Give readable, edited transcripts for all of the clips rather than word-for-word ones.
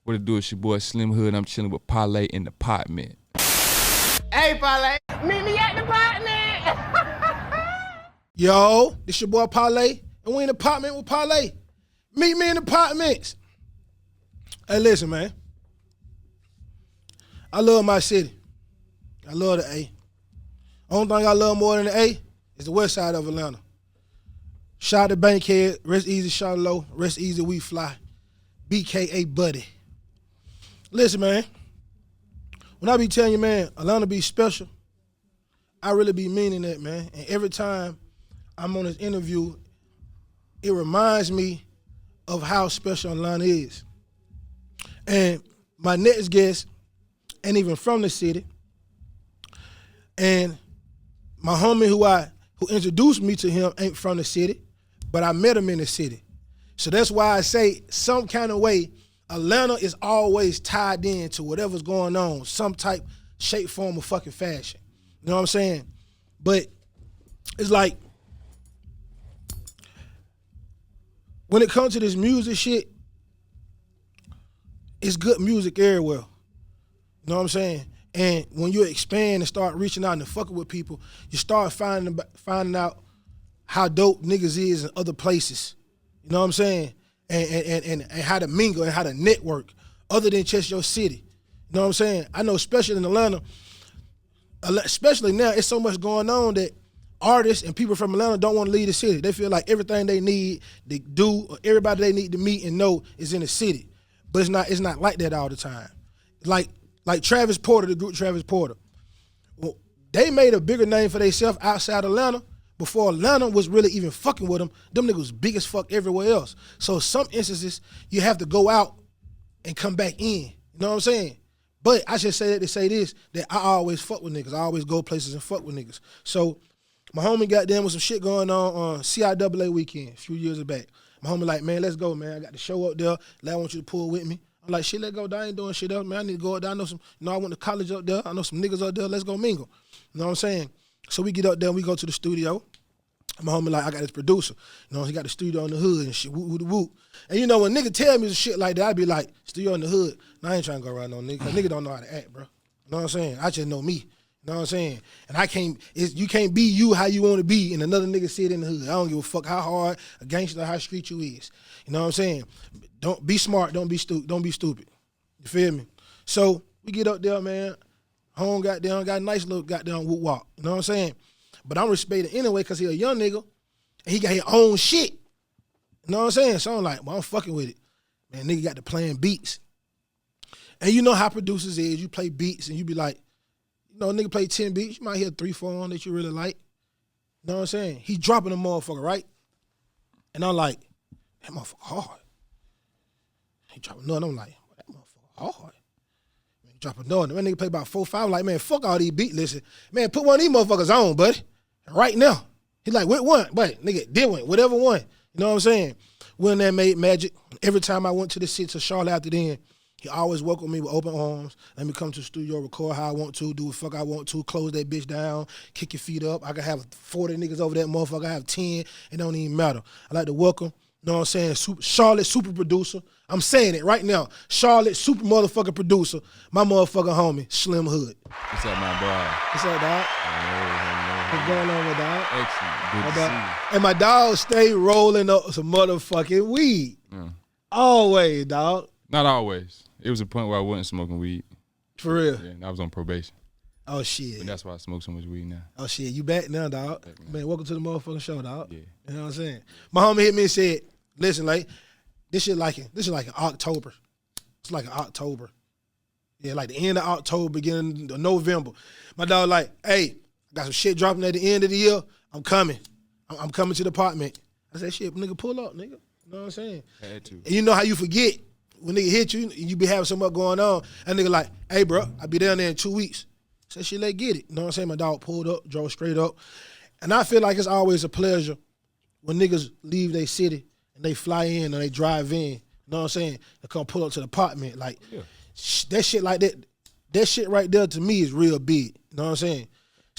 What it do? It's your boy Slim Hood. I'm chilling with Parlae in the Partment. Hey, Parlay, meet me at the Partment. Yo, this your boy Parlay, and we in the Partment with Parlay. Meet me in the Partments. Hey, listen, man. I love my city. I love the A. Only thing I love more than the A is the west side of Atlanta. Shout out to Bankhead, rest easy, shout low, rest easy, we fly. BKA Buddy. Listen, man. When I be telling you, man, Atlanta be special, I really be meaning that, man. And every time I'm on this interview, it reminds me of how special Atlanta is. And my next guest ain't even from the city. And my homie who introduced me to him ain't from the city, but I met him in the city. So that's why I say some kind of way, Atlanta is always tied in to whatever's going on, some type, shape, form, or fucking fashion. You know what I'm saying? But it's like, when it comes to this music shit, it's good music everywhere. You know what I'm saying? And when you expand and start reaching out and fucking with people, you start finding out how dope niggas is in other places. You know what I'm saying? And how to mingle and how to network other than just your city. You know what I'm saying? I know especially in Atlanta, especially now, it's so much going on that artists and people from Atlanta don't want to leave the city. They feel like everything they need to do or everybody they need to meet and know is in the city. But it's not like that all the time. Like Travis Porter, the group Travis Porter. Well, they made a bigger name for themselves outside Atlanta. Before Atlanta was really even fucking with them niggas was big as fuck everywhere else. So some instances, you have to go out and come back in. You know what I'm saying? But I should say that to say this, that I always fuck with niggas. I always go places and fuck with niggas. So my homie got down with some shit going on CIAA weekend a few years back. My homie like, man, let's go, man. I got the show up there. I want you to pull with me. I'm like, shit, let's go. I ain't doing shit else, man. I need to go up there. I know some, I went to college up there. I know some niggas up there. Let's go mingle. You know what I'm saying? So we get up there and we go to the studio. My homie like, I got this producer. You know, he got the studio in the hood and shit, woo. And you know, when nigga tell me some shit like that, I be like, studio in the hood. Nah, I ain't trying to go around no nigga. Cause nigga don't know how to act, bro. You know what I'm saying? I just know me. You know what I'm saying? And you can't be you how you want to be and another nigga sit in the hood. I don't give a fuck how hard a gangster or how street you is. You know what I'm saying? Don't be smart, don't be stupid. You feel me? So we get up there, man. Home got down, got a nice little goddamn whoop walk. You know what I'm saying? But I'm respected anyway because he a young nigga and he got his own shit. You know what I'm saying? So I'm like, well, I'm fucking with it. Man, nigga got to playing beats. And you know how producers is. You play beats and you be like, you know, nigga play 10 beats. You might hear 3-4 on that you really like. You know what I'm saying? He dropping a motherfucker, right? And I'm like, that motherfucker hard. He dropping another. I'm like, that motherfucker hard. Man, he drop another. That nigga play about 4-5. I'm like, man, fuck all these beats. Listen, man, put one of these motherfuckers on, buddy. Right now. He like, what one? But nigga, did one, whatever one. You know what I'm saying? When that made magic, every time I went to the city to Charlotte after then, he always welcomed me with open arms. Let me come to the studio, record how I want to, do what fuck I want to, close that bitch down, kick your feet up. I can have 40 niggas over that motherfucker. I have 10. It don't even matter. I like to welcome, you know what I'm saying, Charlotte super producer. I'm saying it right now. Charlotte super motherfucking producer. My motherfucking homie, Slim Hood. What's up, my boy? What's up, dog? What's going on, my dog? Excellent. Good to see you. And my dog stay rolling up some motherfucking weed. Always, dog. Not always. It was a point where I wasn't smoking weed. For real? Yeah, and I was on probation. Oh, shit. And that's why I smoke so much weed now. Oh, shit. You back now, dog? Man, welcome to the motherfucking show, dog. Yeah. You know what I'm saying? My homie hit me and said, listen, like, this shit like in October. It's like in October. Yeah, like the end of October, beginning of November. My dog like, hey, I got some shit dropping at the end of the year. I'm coming. I'm coming to the apartment. I said, shit, nigga, pull up, nigga. You know what I'm saying? Had to. And you know how you forget when nigga hit you and you be having so much going on. And nigga like, hey, bro, I'll be down there in 2 weeks. I said, shit, let's get it. You know what I'm saying? My dog pulled up, drove straight up. And I feel like it's always a pleasure when niggas leave their city and they fly in or they drive in. You know what I'm saying? They come pull up to the apartment. Like, that shit like that shit right there to me is real big. You know what I'm saying?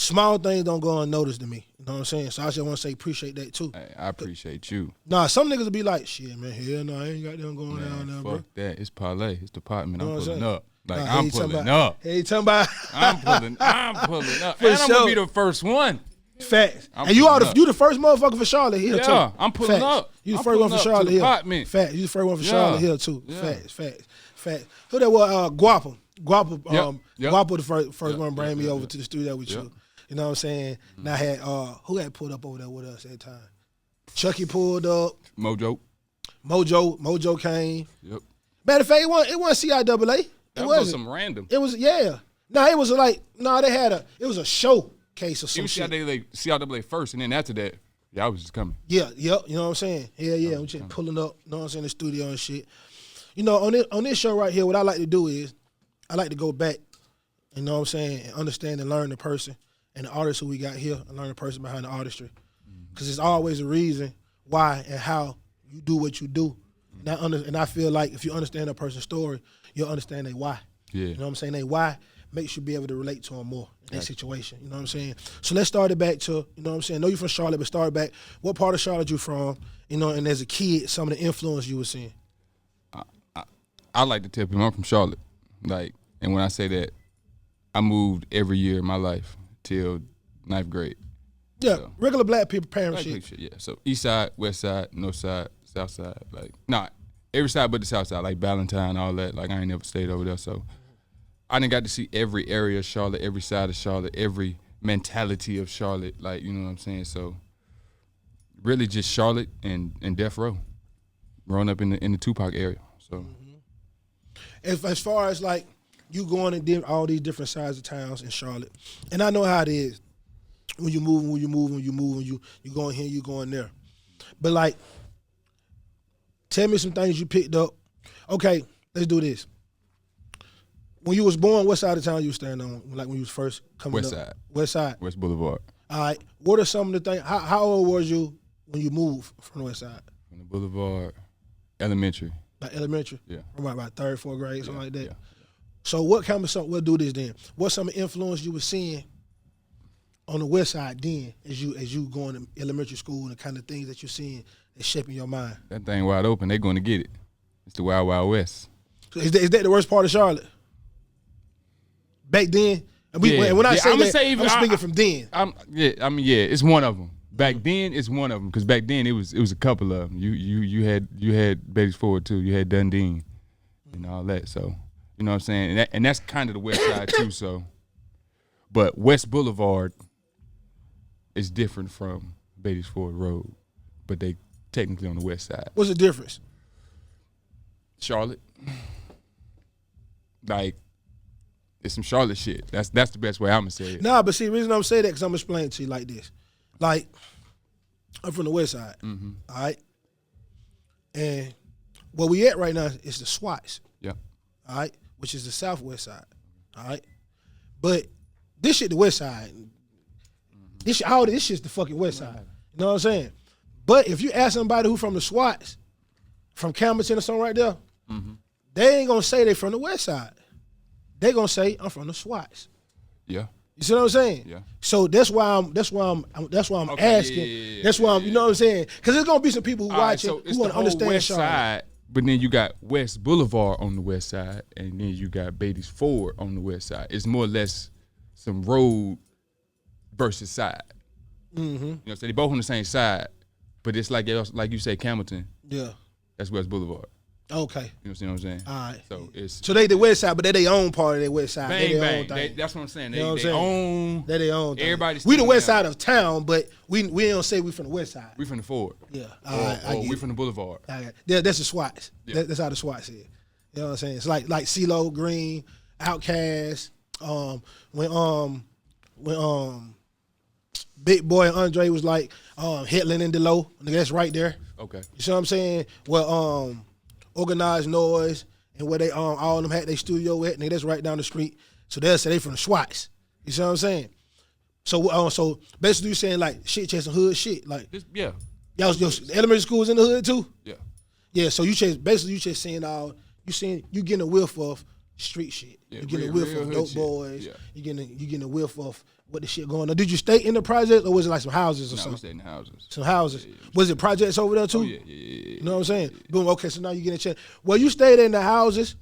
small things don't go unnoticed to me. You know what I'm saying? So I just want to say appreciate that too. Hey, I appreciate you. Nah, some niggas will be like, shit, man, hell no, I ain't got them going down there, bro. Fuck that. It's Parlay. It's the Partment. You know I'm what I'm pulling saying? up. Like, Nah, I'm pulling up. Hey, talking about I'm pulling up. For And I'm sure. going to be the first one. facts. I'm And you pulling up. you the first motherfucker for Charlotte Hill too. Yeah, I'm pulling Facts. up. You the I'm first one pulling for up to Charlotte the Hill. Partment. Facts. You the first one for Yeah. Charlotte Hill too. Yeah. Facts. Who that was? Guapo. Yep. Guapo the first Yep. one to bring me Yep. over to the studio with Yep. you. You know what I'm saying? And I had who had pulled up over there with us at the time? Chucky pulled up. Mojo. Mojo came. Yep. Matter of fact, it wasn't CIAA. That It was wasn't. some random. It was it was like it was a showcase or some Even shit. CIAA first, and then after that, I was just coming. Yeah, you know what I'm saying? Yeah, I'm just pulling up, you know what I'm saying, in the studio and shit. You know, on this show right here, what I like to do is I like to go back, you know what I'm saying, and understand and learn the person and the artist who we got here and learn the person behind the artistry. Because there's always a reason why and how you do what you do. And I feel like if you understand a person's story, you'll understand their why. Yeah. You know what I'm saying? They why makes you be able to relate to them more in that situation. You know what I'm saying? So let's start it back to, you know what I'm saying? I know you're from Charlotte, but start back. What part of Charlotte you from? You know, and as a kid, some of the influence you were seeing. I like to tell people I'm from Charlotte. Like, and when I say that, I moved every year in my life till 9th grade. Yeah, So, regular black people parent like shit. shit, yeah. So east side, west side, north side, south side. Like, every side but the south side, like Ballantyne, all that. Like, I ain't never stayed over there. So I done got to see every area of Charlotte, every side of Charlotte, every mentality of Charlotte. Like, you know what I'm saying? So really just Charlotte and Death Row. Growing up in the Tupac area. So As far as like you going in all these different sides of towns in Charlotte, and I know how it is when you move, you going here, you going there. But like, tell me some things you picked up. Okay, let's do this. When you was born, what side of town you was standing on? Like when you was first coming West up? side. West side. West Boulevard. All right. What are some of the things? How old was you when you moved from the west side? From the Boulevard, elementary. Like elementary? Yeah. About third, fourth grade, something like that. Yeah. So what kind of something, we'll do this then. What's some influence you were seeing on the west side then as you going to elementary school and the kind of things that you're seeing that's shaping your mind? That thing wide open, they going to get it. It's the Wild Wild West. So is that the worst part of Charlotte? Back then? And when I say I'ma that, say even- I'm speaking from then. It's one of them. Back then, it's one of them because back then it was a couple of them. You had Betty's Ford too. You had Dundee and all that. So you know what I'm saying, and that's kind of the west side too. So, but West Boulevard is different from Betty's Ford Road, but they technically on the west side. What's the difference? Charlotte, like it's some Charlotte shit. That's the best way I'm gonna say it. Nah, but see, the reason I'm saying that because I'm explaining to you like this. Like, I'm from the west side, Mm-hmm. all right? And where we at right now is the SWATs, Yeah. all right? Which is the southwest side, all right? But this shit the west side. All this shit's the fucking west side. You know what I'm saying? But if you ask somebody who from the SWATs, from Campbellton or something right there, they ain't gonna say they from the west side. They gonna say I'm from the SWATs. Yeah. You see what I'm saying? Yeah. So that's why I'm Okay, asking. yeah, That's why I'm, you know what I'm saying? Because there's gonna be some people who All right, watching so it's who the want to whole understand west Charlotte. side, but then you got West Boulevard on the west side, and then you got Beatty's Ford on the west side. It's more or less some road versus side. Mm-hmm. You know, so they both on the same side, but it's like you say, Campbellton. Yeah. That's West Boulevard. Okay. You know what I'm saying? All right. So it's So they the west side, but they their own part of their west side. bang They their bang. own thing. That's what I'm saying. You know what I'm They saying? own. They their own thing. Everybody's We the still west down. side of town, but we don't say we from the west side. We from the Ford. Yeah. Or, All right. I or get we it. from the Boulevard. Yeah, that's the SWATs. Yeah. That's how the SWATs is. You know what I'm saying? It's like CeeLo Green, Outkast, when Big Boy and Andre was like Hitler and Delo, nigga, that's right there. Okay. You see what I'm saying? Well, Organized Noise and where they all of them had their studio at, nigga, that's right down the street. So they'll say they from the SWATs. You see what I'm saying? So so basically you saying like shit chasing hood shit. Like Yeah. y'all your elementary schools in the hood too? Yeah. Yeah, so you just saying you getting a whiff of street shit. Yeah, You getting a real whiff of hood dope shit. boys. Yeah. You getting a whiff of what the shit going on. Did you stay in the project or was it like some houses or No, we something? stayed in the houses. Some houses. Yeah, Was it projects over there too? Oh, yeah. You know what I'm saying? Boom. Okay, so now you getting a chance. Well, you stayed in the houses.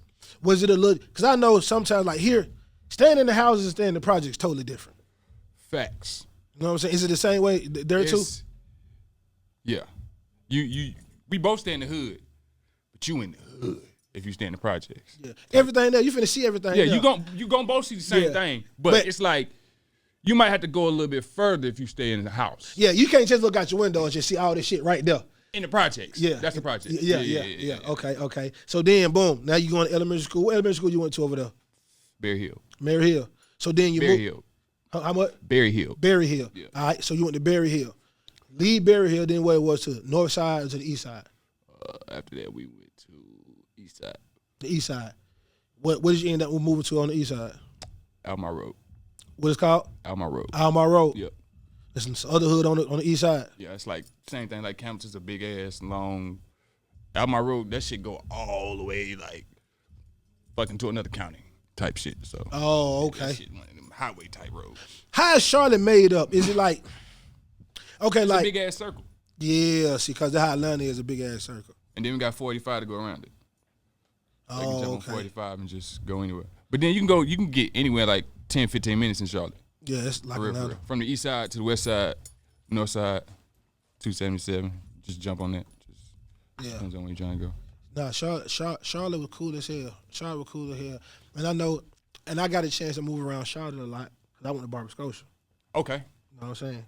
Was it a little? Because I know sometimes like here, staying in the houses and staying in the projects totally different. Facts. You know what I'm saying? Is it the same way there too? Yeah. We both stay in the hood, but you in the hood if you stay in the projects. Yeah. Everything there, you finna see everything. Yeah, there. you gon' both see the same Yeah. thing, but it's like you might have to go a little bit further if you stay in the house. Yeah, you can't just look out your window and just see all this shit right there. In the projects. Yeah. That's the project. Yeah. Okay. So then, boom. Now you going to elementary school. What elementary school you went to over there? Berry Hill. Mary Hill. So then you Berry moved. Hill. How much? Berry Hill. Berry Hill. Yeah. All right. So you went to Berry Hill. Leave Berry Hill. Then what it was to the north side or to the east side? After that, we went to East Side. The east side. What did you end up moving to on the east side? Almar Road. What is it called? Almar Road. Almar Road. Yep. There's some other hood on the east side. Yeah, it's like same thing. Like Campbell's a big ass long. Almar Road, that shit go all the way like fucking to another county type shit. So. Oh, okay. That shit one of them highway type roads. How is Charlotte made up? Is it like? Okay, It's like a big ass circle. yeah. See, because the Atlanta is a big ass circle. And then we got 45 to go around it. Like you Oh, jump okay. on 45 and just go anywhere. But then you can get anywhere like 10, 15 minutes in Charlotte. Yeah, it's like For real, for Atlanta. real. From the east side to the west side, north side, 277. Just jump on that. Just Yeah. depends on where you're trying to go. Nah, Charlotte was cool as hell. Charlotte was cool as hell. And I know, and I got a chance to move around Charlotte a lot because I went to Barber Scotia. Okay. You know what I'm saying?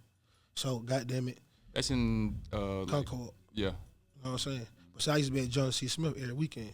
So, goddamn it, That's in Concord. yeah. You know what I'm saying? But so I used to be at John C. Smith every weekend.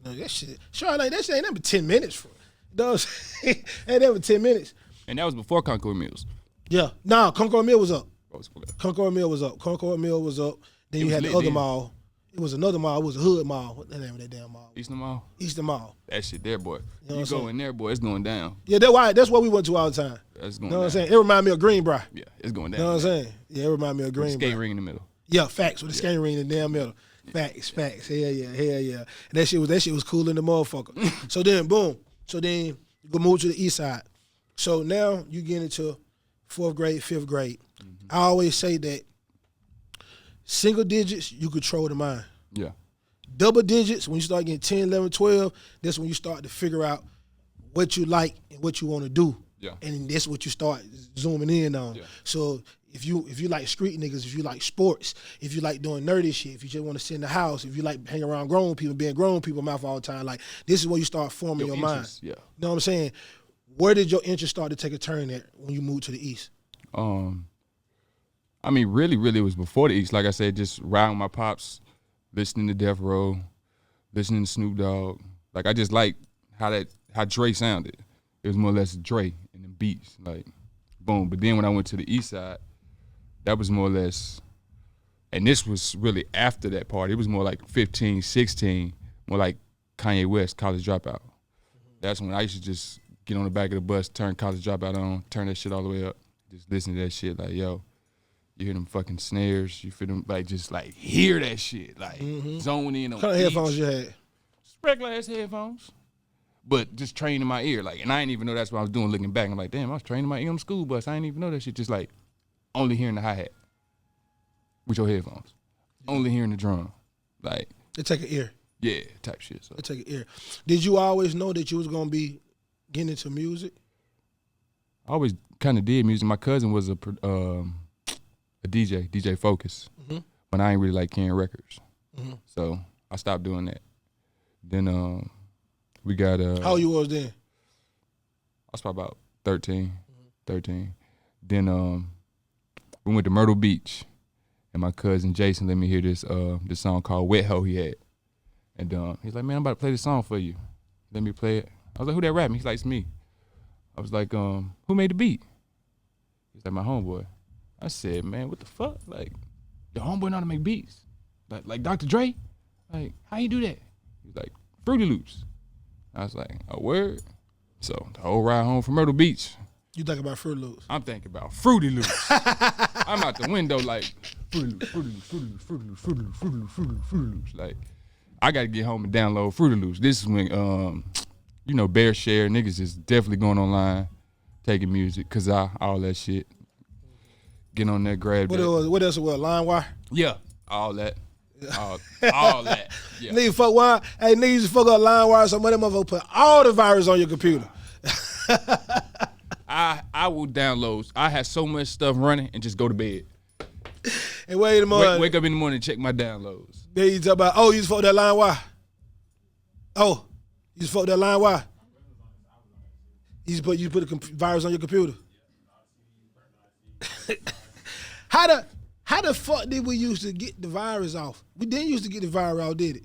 You know, that shit, Charlotte, that shit ain't never 10 minutes from. You know what I'm saying? Ain't never 10 minutes. And that was before Concord Mills. Yeah. Nah, Concord Mill was up. Oh, it's okay. Concord Mill was up. Concord Mill was up. Then It you was had lit the other then. mall. It was another mall. It was a hood mall. What the name of that damn mall? Eastern Mall. Eastern Mall. That shit there, boy. know what You I'm go saying? in there, boy, it's going down. Yeah, that's what we went to all the time. That's You going know what I'm down. saying? It reminded me of Greenbrier. Yeah, it's going down. You know what I'm saying? Yeah, it reminded me of With the Greenbrier. skate ring in the middle. Yeah, facts with the skating ring in the damn middle. Facts. Hell yeah. And that shit was cool in the motherfucker. So then, boom. So then you go move to the east side. So now you get into 4th grade, 5th grade. Mm-hmm. I always say that single digits, you control the mind. Yeah. Double digits, when you start getting 10, 11, 12, that's when you start to figure out what you like and what you want to do. Yeah. And that's what you start zooming in on. Yeah. So if you like street niggas, if you like sports, if you like doing nerdy shit, if you just want to sit in the house, if you like hanging around grown people, being grown people mouth all the time, like this is where you start forming your mind. interests, yeah. You know what I'm saying? Where did your interest start to take a turn at when you moved to the East? I mean, really, it was before the East. Like I said, just riding with my pops, listening to Death Row, listening to Snoop Dogg. Like I just liked how Dre sounded. It was more or less Dre and the beats, like boom. But then when I went to the East Side, that was more or less, and this was really after that party. It was more like 15, 16, more like Kanye West, College Dropout. That's when I used to just get on the back of the bus, turn College Dropout on, turn that shit all the way up, just listen to that shit. Like, yo, you hear them fucking snares, you feel them, like, just like hear that shit, like zone in on What kind of each. headphones you had? Just regular ass headphones, but just training my ear, like, and I didn't even know that's what I was doing. Looking back, I'm like, damn, I was training my ear on the school bus. I didn't even know that shit. Just like only hearing the hi hat with your headphones, only hearing the drum, like, It take an ear. yeah, type shit. So It take an ear. Did you always know that you was gonna be getting into music? I always kind of did music. My cousin was a DJ, DJ Focus, but I ain't really like carrying records, so I stopped doing that. Then we got How old you was then? I was probably about 13. Then we went to Myrtle Beach, and my cousin Jason let me hear this song called Wet Ho he had. And he's like, man, I'm about to play this song for you. Let me play it. I was like, who that rapping? He's like, it's me. I was like, who made the beat? He's like, my homeboy. I said, man, what the fuck? Like, your homeboy know how to make beats? Like Dr. Dre? Like, how you do that? He's like, Fruity Loops. I was like, a word? So the whole ride home from Myrtle Beach, You think about Fruit Loops. I'm thinking about Fruity Loops. I'm out the window like, Fruity Loops. Like, I got to get home and download Fruity Loops. This is when Bear share. Niggas is definitely going online, taking music, all that shit. Get on there, grab that. What else was LimeWire? Yeah, all that. All that. Yeah. Niggas fuck wire. Hey, niggas used to fuck up LimeWire, so mother motherfucker put all the virus on your computer. I will download. I had so much stuff running and just go to bed. And wait in the morning. Wake up in the morning and check my downloads. Then you talk about, you just fuck that LimeWire. Oh, you just fuck that LimeWire. You put a virus on your computer. How the fuck did we used to get the virus off? We didn't used to get the virus off, did it?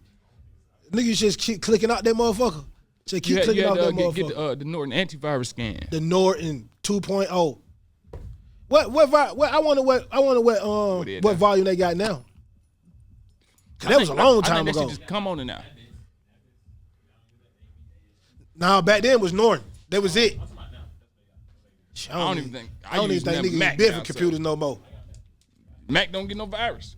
Niggas just keep clicking out that motherfucker. Just keep clicking out that motherfucker. Get the Norton antivirus scan. The Norton 2.0. I wonder what volume they got now. Cause that was a long time ago. That shit just come on it now. Nah, back then it was Norton. That was it. I don't even think niggas Mac built for computers no more. Mac don't get no virus.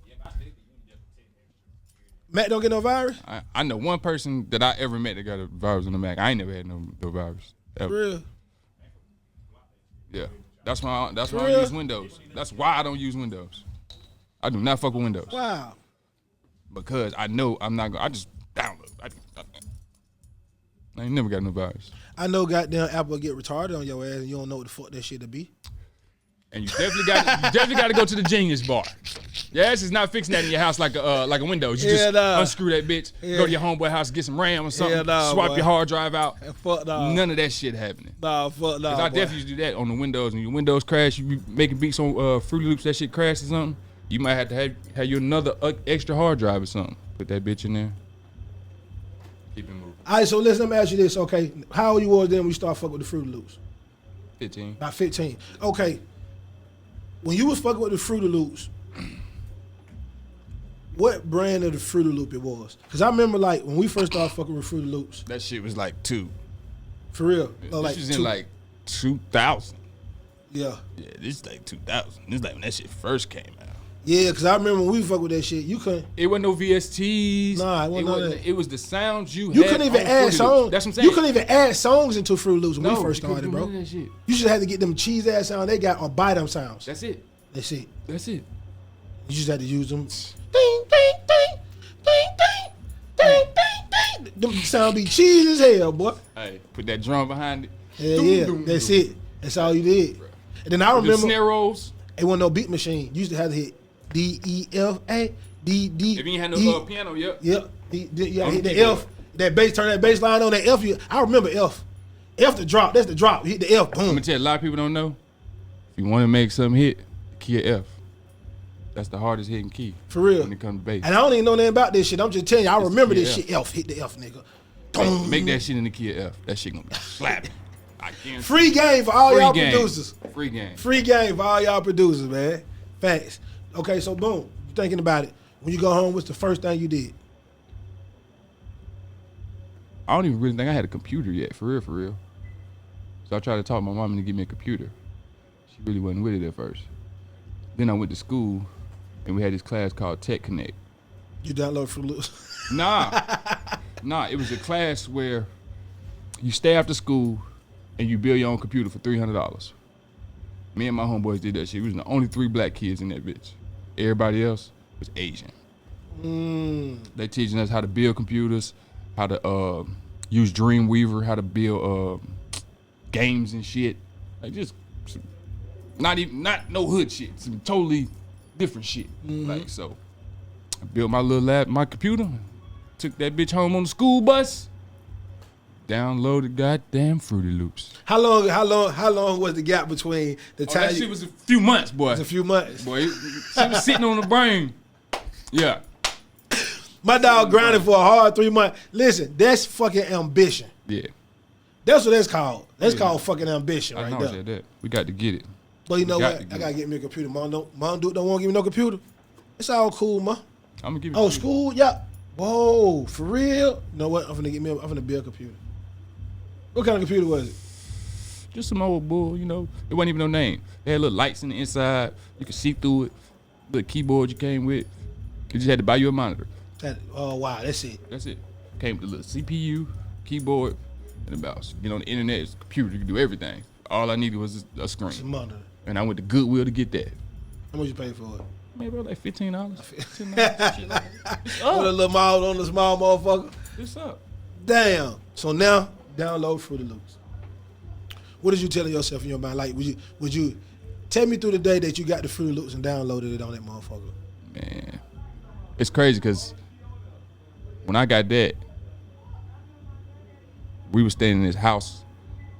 Mac don't get no virus? I know one person that I ever met that got a virus on the Mac. I ain't never had no virus. Ever. For real? Yeah. That's why I don't use Windows. That's why I don't use Windows. I do not fuck with Windows. Wow. Because I know I'm not going to, I just download. I ain't never got no virus. I know goddamn Apple get retarded on your ass and you don't know what the fuck that shit to be. And you definitely got to go to the Genius Bar. Your ass is not fixing that in your house like a Windows. You just unscrew that bitch, go to your homeboy house, get some RAM or something, swap your hard drive out. Fuck no. None of that shit happening. Nah, fuck no. Cause I definitely used to do that on the Windows. When your Windows crash, you be making beats on Fruity Loops, that shit crash or something. You might have to have you another extra hard drive or something. Put that bitch in there. Keep it moving. All right, so let me ask you this, okay? How old you was then when you start fucking with the Fruity Loops? 15. About 15. Okay. When you was fucking with the Fruity Loops, what brand of the Fruity Loop it was? Because I remember like when we first started fucking with Fruity Loops. That shit was like 2. For real? This was in like 2000. Yeah. Yeah, this is like 2000. This is like when that shit first came out. Yeah, because I remember when we fucked with that shit, you couldn't. It wasn't no VSTs. Nah, it wasn't that. It was the sounds you had. You couldn't even add songs. That's what I'm saying. You couldn't even add songs into Fruity Loops when we first you couldn't started, bro. do none of that shit. You just had to get them cheese ass sounds they got or buy them sounds. That's it. That's it. That's it. You just had to use them. Ding, ding, ding, ding, ding, ding, ding, ding. Them sound be cheese as hell, boy. Hey, put that drum behind it. Yeah. That's it. That's all you did. And then I remember. The snare rolls. It wasn't no beat machine. You used to have to hit D, E, F, A, D, D. If you ain't had no piano, yep. Yep. You gotta hit the F. That bass, turn that bass line on that F. I remember F. F the drop. That's the drop. Hit the F. Boom. I'm gonna tell you, a lot of people don't know. If you want to make something hit, key of F. That's the hardest hitting key. For real. When it comes to bass. And I don't even know nothing about this shit. I'm just telling you, I remember this shit. F. Hit the F, nigga. Make that shit in the key of F. That shit gonna be slapping. I guarantee. Free game for all y'all producers. Free game. Free game for all y'all producers, man. Facts. Okay, so boom. You thinking about it. When you go home, what's the first thing you did? I don't even really think I had a computer yet, for real. So I tried to talk my mom into give me a computer. She really wasn't with it at first. Then I went to school, and we had this class called Tech Connect. You download Fruit Loops? Nah, it was a class where you stay after school and you build your own computer for $300. Me and my homeboys did that shit. We was the only 3 black kids in that bitch. Everybody else was Asian. They teaching us how to build computers, how to use Dreamweaver, how to build games and shit. Like just not no hood shit. Some totally different shit. Like so, I built my little my computer, took that bitch home on the school bus, downloaded goddamn Fruity Loops. How long was the gap between the time? That shit was a few months, boy. It was a few months. Boy, it was sitting on the brain. Yeah. My dog grinded for a hard 3 months. Listen, that's fucking ambition. Yeah. That's what that's called. That's called fucking ambition right there. I know that. We got to get it. But you know what? I gotta get me a computer. Mom don't want to give me no computer. It's all cool, ma. I'm gonna give you. Oh, school? Yeah. Whoa, for real? You know what? I'm gonna build a computer. What kind of computer was it? Just some old bull, you know. It wasn't even no name. They had little lights in the inside. You could see through it. The keyboard you came with. You just had to buy you a monitor. Oh wow, that's it. That's it. Came with a little CPU, keyboard, about. Get on the internet, it's a computer, you can do everything. All I needed was a It's screen. money. And I went to Goodwill to get that. How much you pay for it? Maybe like $15. $15 shit like that. It's On a up. little mile on the small motherfucker. It's up. Damn. So now, download Fruity Loops. What did you telling yourself in your mind? Like, would you tell me through the day that you got the Fruity Loops and downloaded it on that motherfucker? Man, it's crazy because when I got that, we were staying in this house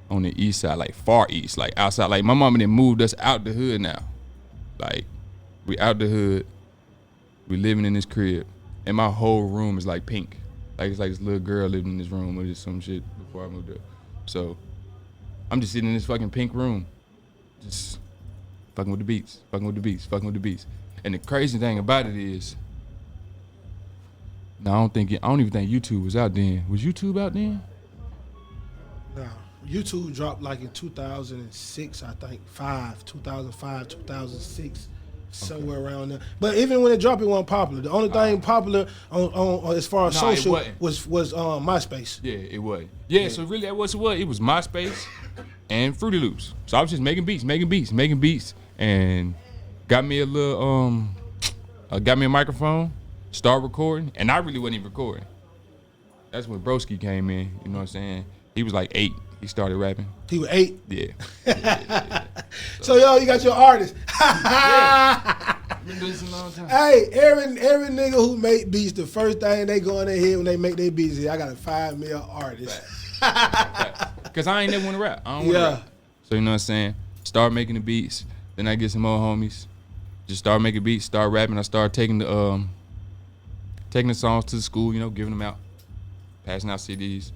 on the east side, like far east, like outside. Like my mama then moved us out the hood now. Like we out the hood, we living in this crib, and my whole room is like pink. Like it's like this little girl living in this room or just some shit before I moved up. So I'm just sitting in this fucking pink room, just fucking with the beats, fucking with the beats, fucking with the beats. And the crazy thing about it is, no, I don't even think YouTube was out then. Was YouTube out then? No. YouTube dropped like in 2006, I think, 2005, 2006, somewhere around there. But even when it dropped, it wasn't popular. The only thing popular on as far as Nah, it social wasn't. was MySpace. Yeah, it was. Yeah, so really that was what it was. MySpace and Fruity Loops. So I was just making beats, and got me a little got me a microphone, start recording, and I really wasn't even recording. That's when Broski came in, you know what I'm saying? He was like 8. He started rapping. He was 8. Yeah. So yo, you got your artist. Been doing this a long time. Hey, every nigga who make beats, the first thing they go in their head when they make their beats is, I got a 5 mil artist. Cause I ain't never want to rap. I don't want to rap. So you know what I'm saying? Start making the beats. Then I get some more homies. Just start making beats, start rapping. I start taking the songs to the school, you know, giving them out, passing out CDs.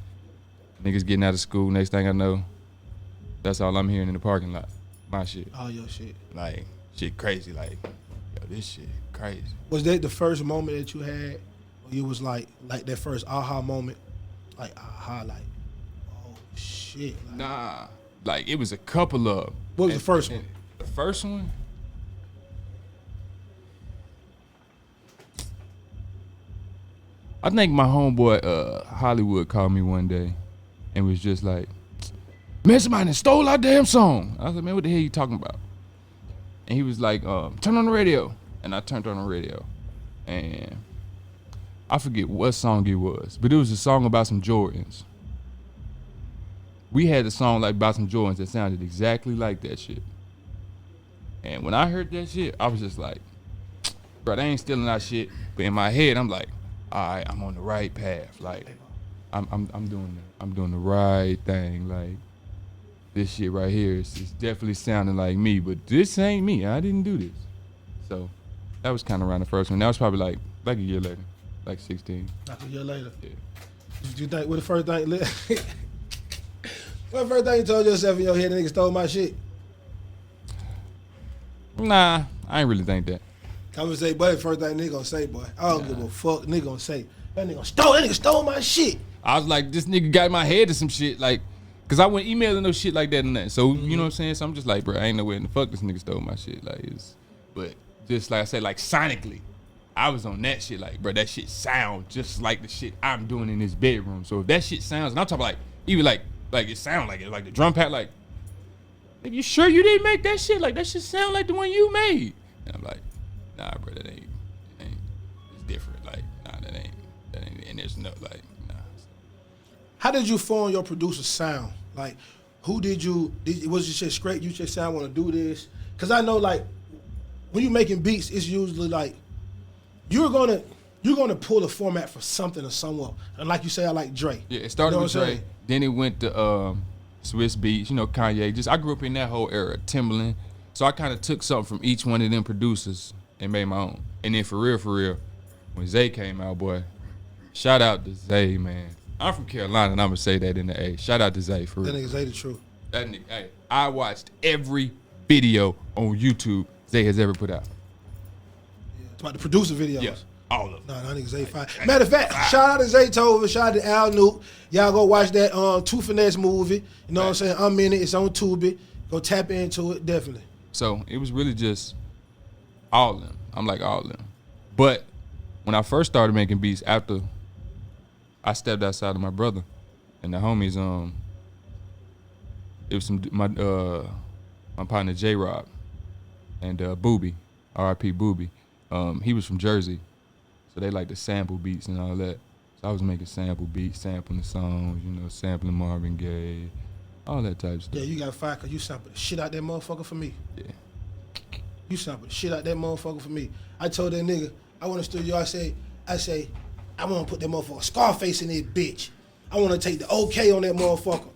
Niggas getting out of school. Next thing I know, that's all I'm hearing in the parking lot. My shit. All your shit. Like shit crazy. Like yo, this shit crazy. Was that the first moment that you had? Or you was like that first aha moment? Like aha, like, oh shit. Like, Nah, like it was a couple of. What was the first one? The first one. I think my homeboy Hollywood called me one day and was just like, man, somebody done stole our damn song. I was like, man, what the hell you talking about? And he was like, turn on the radio. And I turned on the radio. And I forget what song it was, but it was a song about some Jordans. We had a song like about some Jordans that sounded exactly like that shit. And when I heard that shit, I was just like, bro, they ain't stealing our shit. But in my head, I'm like, all right, I'm on the right path. Like, I'm doing the right thing. Like, this shit right here is definitely sounding like me, but this ain't me. I didn't do this. So that was kind of around the first one. That was probably like a year later, like 16. Like a year later. Yeah. Did you think what the first thing? What the first thing you told yourself in your head? The nigga stole my shit. Nah, I ain't really think that. Come and say, boy, the first thing nigga gonna say, boy. I don't give a fuck. Nigga gonna say that nigga stole my shit. I was like, this nigga got in my head to some shit, like, cause I wasn't emailing no shit like that and that. So you know what I'm saying? So I'm just like, bro, I ain't know where in the fuck this nigga stole my shit. Like, but just like I said, like sonically, I was on that shit. Like, bro, that shit sound just like the shit I'm doing in this bedroom. So if that shit sounds, and I'm talking like even like it sound like it, like the drum pad, like you sure you didn't make that shit? Like that shit sound like the one you made. And I'm like, nah, bro, that ain't. It's different. Like, nah, that ain't. And there's no like, nah. How did you form your producer sound? Like, who was it just straight? You just say I want to do this? Cause I know like when you're making beats, it's usually like you're gonna pull a format for something or someone. And like you say, I like Dre. Yeah, it started with Dre. saying? Then it went to Swiss Beats, you know, Kanye. I grew up in that whole era, Timbaland. So I kind of took something from each one of them producers and made my own. And then for real, when Zay came out, boy, shout out to Zay, man. I'm from Carolina, and I'm gonna say that in the A. Shout out to Zay for real. That nigga Zay the truth. That nigga, hey, I watched every video on YouTube Zay has ever put out. Yeah. It's about the producer videos. Yeah, all of them. Nah, that nigga Zay fine. Matter of fact, shout out to Zaytoven, shout out to Al Nuke. Y'all go watch that Two Finesse movie. You know what I'm saying? I'm in it. It's on Tubi. Go tap into it, definitely. So it was really just all of them. I'm like all of them. But when I first started making beats, after I stepped outside of my brother And the homies, it was my partner J Rob and Booby, R.I.P. Booby. He was from Jersey, so they like to sample beats and all that. So I was making sample beats, sampling the songs, sampling Marvin Gaye, all that type of stuff. Yeah, you got fired because you sampled the shit out that motherfucker for me. Yeah. You sampled the shit out that motherfucker for me. I told that nigga, I want to studio, I say, I want to put that motherfucker Scarface in this bitch. I want to take the okay on that motherfucker.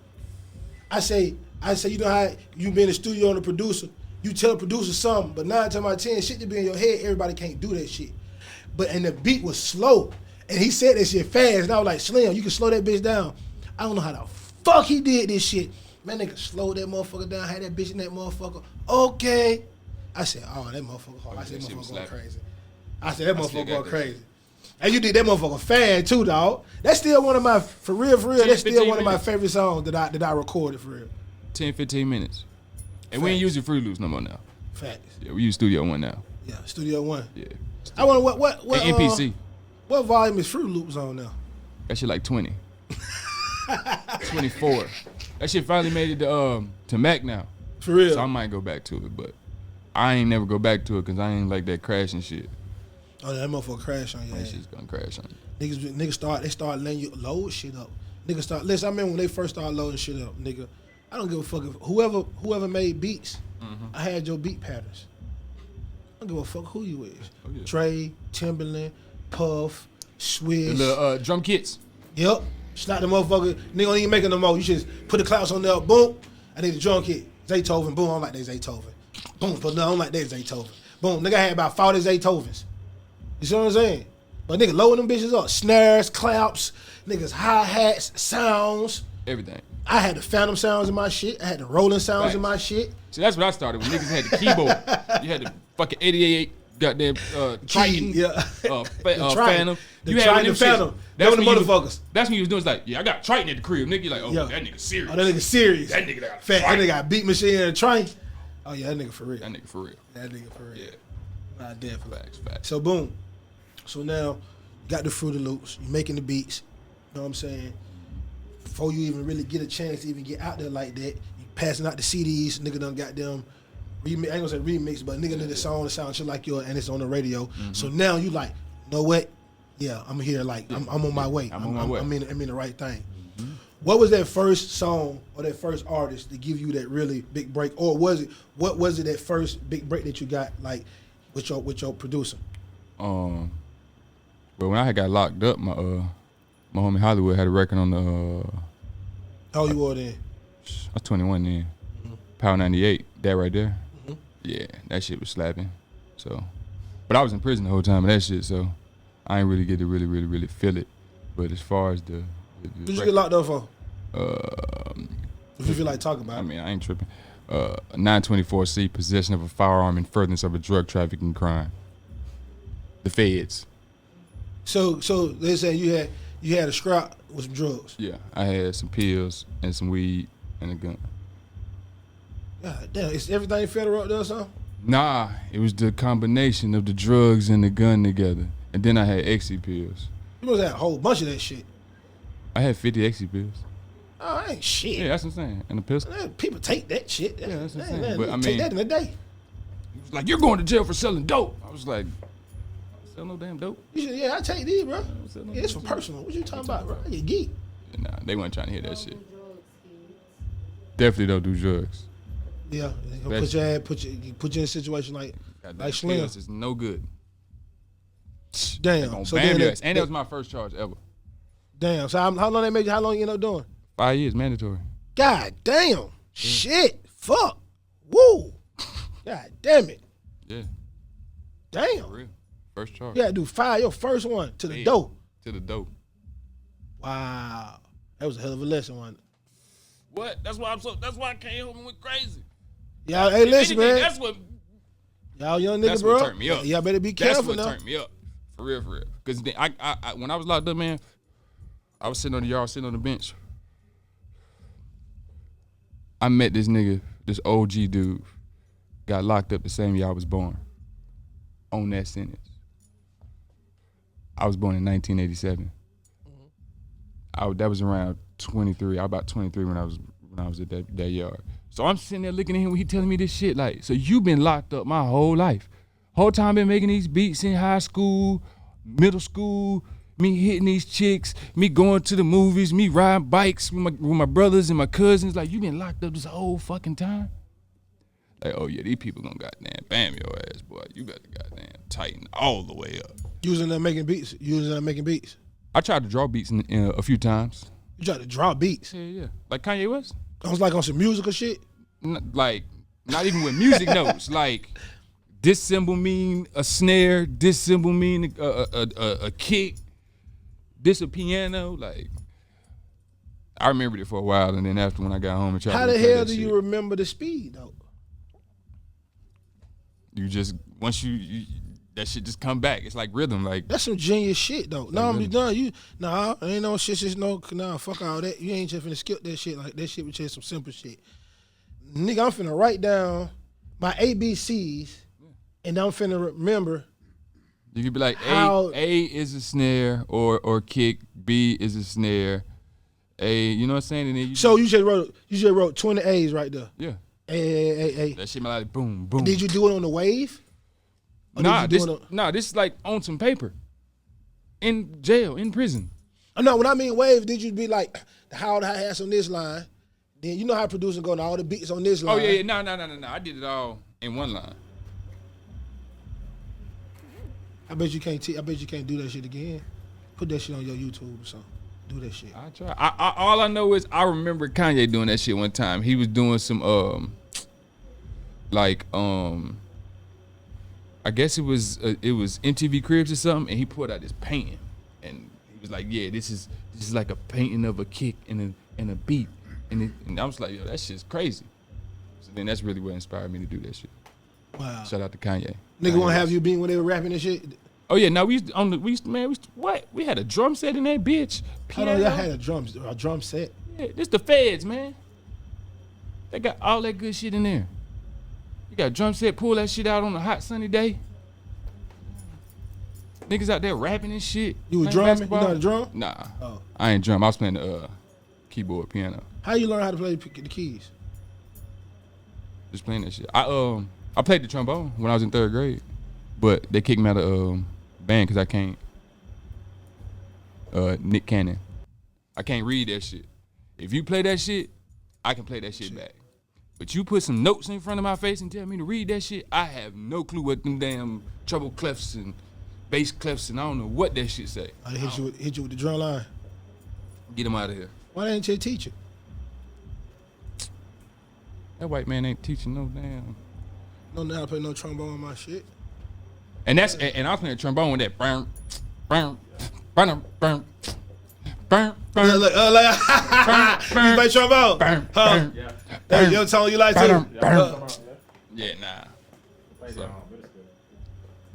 I say, you know how you be in the studio and the producer, you tell the producer something, but 9 times out of 10, shit to be in your head, everybody can't do that shit. And the beat was slow. And he said that shit fast, and I was like, Slim, you can slow that bitch down. I don't know how the fuck he did this shit. Man, nigga slowed that motherfucker down, had that bitch in that motherfucker. Okay. I said, oh, that motherfucker hard. I said, that motherfucker going crazy. I said, that motherfucker going crazy. And you did that motherfucker fast too, dog. That's still one of my, for real, that's still one of my favorite songs that I recorded, for real. 10, 15 minutes. And we ain't using Fruit Loops no more now. Facts. Yeah, we use Studio One now. Yeah, Studio One. Yeah. I wonder what and NPC. What volume is Fruit Loops on now? That shit like 20. 24. That shit finally made it to Mac now. For real. So I might go back to it, but I ain't never go back to it because I ain't like that crashing shit. Oh, that motherfucker crash on you. That shit's gonna crash on you. Niggas start letting you load shit up. Listen, I remember when they first started loading shit up, nigga. I don't give a fuck if whoever made beats, I had your beat patterns. I don't give a fuck who you is. Oh, yeah. Trey, Timberland, Puff, Swiss. The little drum kits. Yep. Slap the motherfucker. Nigga don't even make it no more. You just put the clouds on there. Boom. I need the drum kit. Zaytoven. Boom. I don't like that Zaytoven. Boom. But no, I don't like that Zaytoven. Boom. Nigga had about 40 Zaytovens. You see what I'm saying? But nigga loading them bitches up. Snares, claps, niggas hi-hats, sounds. Everything. I had the phantom sounds in my shit. I had the rolling sounds in my shit. See, that's what I started when niggas had the keyboard. You had the fucking 88 goddamn Triton, Phantom. You had the Phantom. That's when the motherfuckers. That's when you was doing. It's like, yeah, I got Triton at the crib. Nigga, you like, that nigga serious. Oh, that nigga serious. That nigga got fat. That nigga got beat machine and a train. Oh yeah, that nigga for real. That nigga for real. Yeah. Nah, definitely. Facts. So boom. So now you got the Fruity Loops. You making the beats. You know what I'm saying? Before you even really get a chance to even get out there like that, you passing out the CDs. Nigga done got them. I ain't gonna say remix, but nigga did a song that sounds just like yours, and it's on the radio. So now you like, you know what? Yeah, I'm here. Like I'm on my way. I'm on my way. I'm in the right thing. What was that first song or that first artist to give you that really big break, or what was it that first big break that you got like with your producer? Well, when I had got locked up, my homie Hollywood had a record on the. How old you were then? I was 21 then. Power 98, that right there. Yeah, that shit was slapping. So, but I was in prison the whole time of that shit, so I ain't really get to really feel it. But as far as the what you get locked up for? If you feel like talking about it. I mean, I ain't tripping. 924C, possession of a firearm in furtherance of a drug trafficking crime. The feds. So they say you had a scrap with some drugs. Yeah, I had some pills and some weed and a gun. God damn, is everything federal up there or something? Nah, it was the combination of the drugs and the gun together. And then I had Exy pills. You must have a whole bunch of that shit. I had 50 Exy pills. Oh, that ain't shit. Yeah, that's what I'm saying. And the pistol. People take that shit. Yeah, that's what I'm saying. But I mean, take that in a day. He was like, you're going to jail for selling dope. I was like, sell no damn dope. Yeah, I take these, bro. Yeah, it's for personal. What you talking about, bro? You geek. Nah, they weren't trying to hear that shit. Definitely don't do drugs. Yeah, put you in a situation like Slim. It's no good. Damn. So then and that was my first charge ever. Damn. So how long they made you? How long you end up doing? 5 years mandatory. God damn. Shit. Fuck. Woo. God damn it. Yeah. Damn. For real. First charge. You had to do 5. Your first one to the dope. To the dope. Wow. That was a hell of a lesson, wasn't it? What? That's why I came home and went crazy. Y'all, hey, listen, man. That's what. Y'all young nigga, bro. That's what turned me up. Y'all better be careful now. That's what turned me up. For real. Because I when I was locked up, man, I was sitting on the yard, sitting on the bench. I met this nigga, this OG dude, got locked up the same year I was born. On that sentence. I was born in 1987. That was around 23. I was about 23 when I was at that yard. So I'm sitting there looking at him when he telling me this shit. Like, so you been locked up my whole life. Whole time been making these beats in high school, middle school, me hitting these chicks, me going to the movies, me riding bikes with my brothers and my cousins. Like, you been locked up this whole fucking time? Like, oh yeah, these people gonna goddamn bam your ass, boy. You better goddamn tighten all the way up. Using that making beats. I tried to draw beats in a few times. You tried to draw beats. Yeah. Like Kanye West. I was like on some musical shit. Like, not even with music notes. Like, this symbol mean a snare. This symbol mean a kick. This a piano. Like, I remembered it for a while, and then after when I got home and tried how to the hell do shit, you remember the speed though? You just once you that shit just come back. It's like rhythm. Like, that's some genius shit though. No, I'm done. Ain't no shit. Just fuck all that. You ain't just finna skip that shit. Like that shit was just some simple shit. Nigga, I'm finna write down my ABCs, and I'm finna remember. You could be like, A is a snare or kick. B is a snare. A, you know what I'm saying? And then you just wrote 20 A's right there. Yeah. A. That shit like boom, boom. Did you do it on the wave? This is like on some paper. In jail, in prison. No, when I mean wave, did you be like, how the hi-hats on this line? Then you know how producers go, all the beats on this line. Oh yeah, no. I did it all in one line. I bet you can't do that shit again. Put that shit on your YouTube or something. Do that shit. I try. All I know is I remember Kanye doing that shit one time. He was doing some I guess it was MTV Cribs or something, and he put out this painting, and he was like, "Yeah, this is like a painting of a kick and a beat," and I was like, "Yo, that shit's crazy." So then that's really what inspired me to do that shit. Wow. Shout out to Kanye. Nigga want to have you being when they were rapping and shit. Oh yeah, no, we had a drum set in that bitch. Piano. Y'all had a drum set. Yeah, this the feds, man. They got all that good shit in there. You got a drum set, pull that shit out on a hot sunny day. Niggas out there rapping and shit. You was drumming? You know how to drum? Nah. Oh. I ain't drum. I was playing the keyboard, piano. How you learn how to play the keys? Just playing that shit. I played the trombone when I was in 3rd grade, but they kicked me out of band because I can't. Nick Cannon. I can't read that shit. If you play that shit, I can play that shit back. But you put some notes in front of my face and tell me to read that shit, I have no clue what them damn treble clefs and bass clefs and I don't know what that shit say. I hit you with the drum line. Get him out of here. Why didn't you teach it? That white man ain't teaching no damn. Don't know how to play no trombone on my shit. And I was playing trombone with that burn. Look, you play trombone? Huh? Yeah. That's your tone you like too? Yeah, nah. So.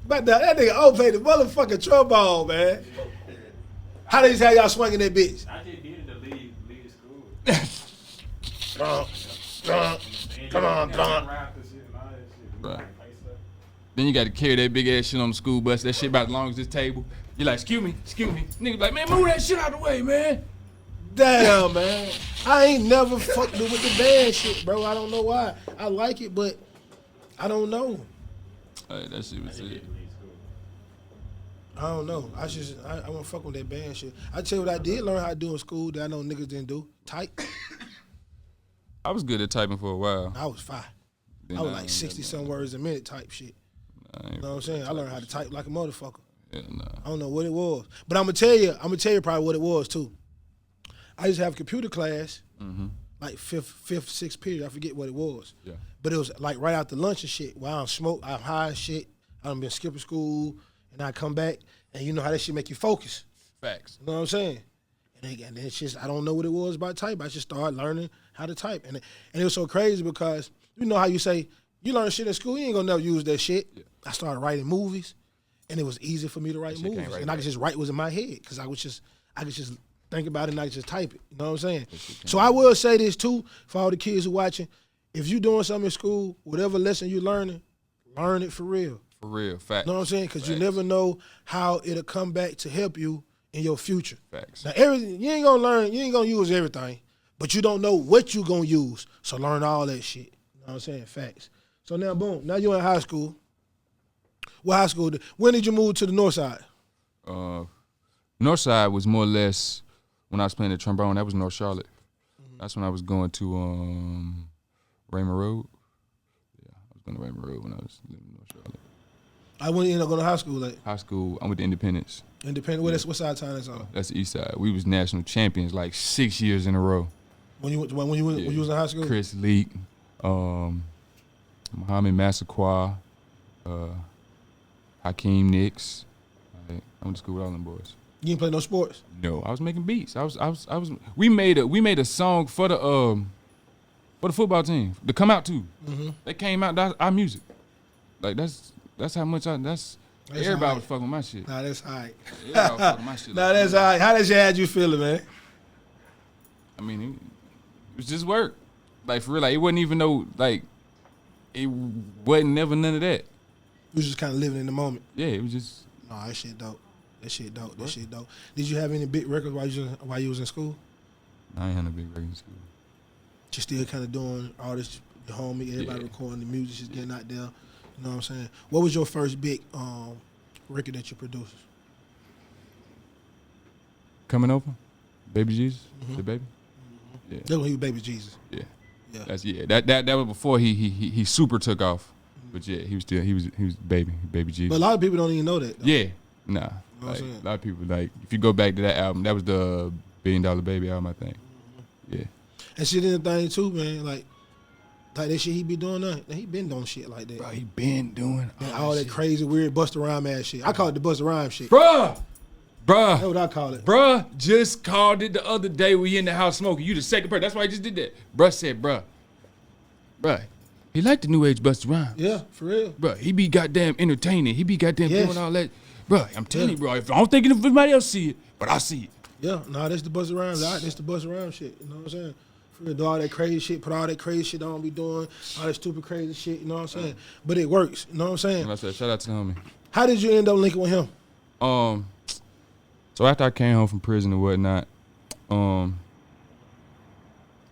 But that nigga played the motherfucking trombone, man. How they just have y'all swinging that bitch? I just needed to leave school. Come on. Right. Then you got to carry that big ass shit on the school bus. That shit about as long as this table. You're like, excuse me. Nigga like, man, move that shit out the way, man. Damn, man. I ain't never fucked with the band shit, bro. I don't know why. I like it, but I don't know. Hey, that shit was it. I don't know. I won't fuck with that band shit. I tell you what I did learn how to do in school that I know niggas didn't do. Type. I was good at typing for a while. I was fine. I was like 60-some words a minute type shit. You know what I'm saying? I learned how to type like a motherfucker. Yeah, nah. I don't know what it was. But I'm gonna tell you probably what it was too. I used to have computer class, like fifth, sixth period. I forget what it was. Yeah. But it was like right after lunch and shit. While I'm I'm high and shit. I done been skipping school, and I come back, and you know how that shit make you focus. Facts. You know what I'm saying? And it's just, I don't know what it was about type. I just started learning how to type. And it was so crazy because you know how you say, you learn shit in school, you ain't gonna never use that shit. Yeah. I started writing movies, and it was easy for me to write movies. And I could just write what was in my head because I could just think about it and I could just type it. You know what I'm saying? So I will say this too, for all the kids who watching, if you doing something in school, whatever lesson you learning, learn it for real. For real, facts. You know what I'm saying? Because you never know how it'll come back to help you in your future. Facts. Now everything you ain't gonna use everything, but you don't know what you gonna use. So learn all that shit. You know what I'm saying? Facts. So now boom, now you're in high school. What high school? When did you move to the north side? North side was more or less when I was playing the trombone. That was North Charlotte. That's when I was going to Raymond Road. Yeah, I was going to Raymond Road when I was living in North Charlotte. I went to end up going to high school. Like High school, I went to Independence. Independent. What side of town is on? That's the east side. We was national champions like 6 years in a row. When you was in high school? Chris Leak, Muhammad Massaquoi, Hakeem Nicks. I went to school with all them boys. You didn't play no sports? No, I was making beats. We made a song for the football team to come out too. Mm-hmm. They came out, that's our music. Like that's how much everybody was fucking with my shit. Nah, that's all right. Everybody was fucking my shit. Nah, that's all right. How that shit had you feeling, man? I mean, it was just work. Like for real, like it wasn't even it wasn't never none of that. You was just kind of living in the moment. Yeah, it was just. Nah, that shit dope. That shit dope. Did you have any big records while you was in school? I ain't had no big record in school. Just still kind of doing all this, the homie, everybody Yeah. recording the music, just getting out there. You know what I'm saying? What was your first big record that you produced? Coming over, Baby Jesus, DaBaby. Yeah, That when he was Baby Jesus. yeah. Yeah. That was before he super took off. But yeah, he was Baby Jesus. But a lot of people don't even know that. Though. Yeah, nah. know what I'm Like, saying? a lot of people if you go back to that album, that was the $1 Billion Baby album, I think. Yeah. And shit in the thing too, man. Like that shit he be doing now. He been doing shit like that. Bro, he been doing And all that crazy, weird Busta Rhyme ass shit. I call it the Busta Rhyme shit. Bruh, That's what I call it. Bruh just called it the other day. We in the house smoking. You the second person. That's why I just did that. Bruh said, bruh, he like the new age Busta Rhymes. Yeah, for real. Bruh, he be goddamn entertaining. He be goddamn Yes. doing all that. Bruh, I'm telling you, bro. If I don't think if anybody else see it, but I see it. Yeah, nah, that's the Busta Rhymes. That's the Busta Rhymes shit. You know what I'm saying? For real, do all that crazy shit, put all that crazy shit on, be doing all that stupid crazy shit. You know what I'm saying? But it works. You know what I'm saying? And I said, shout out to the homie. How did you end up linking with him? So after I came home from prison and whatnot, I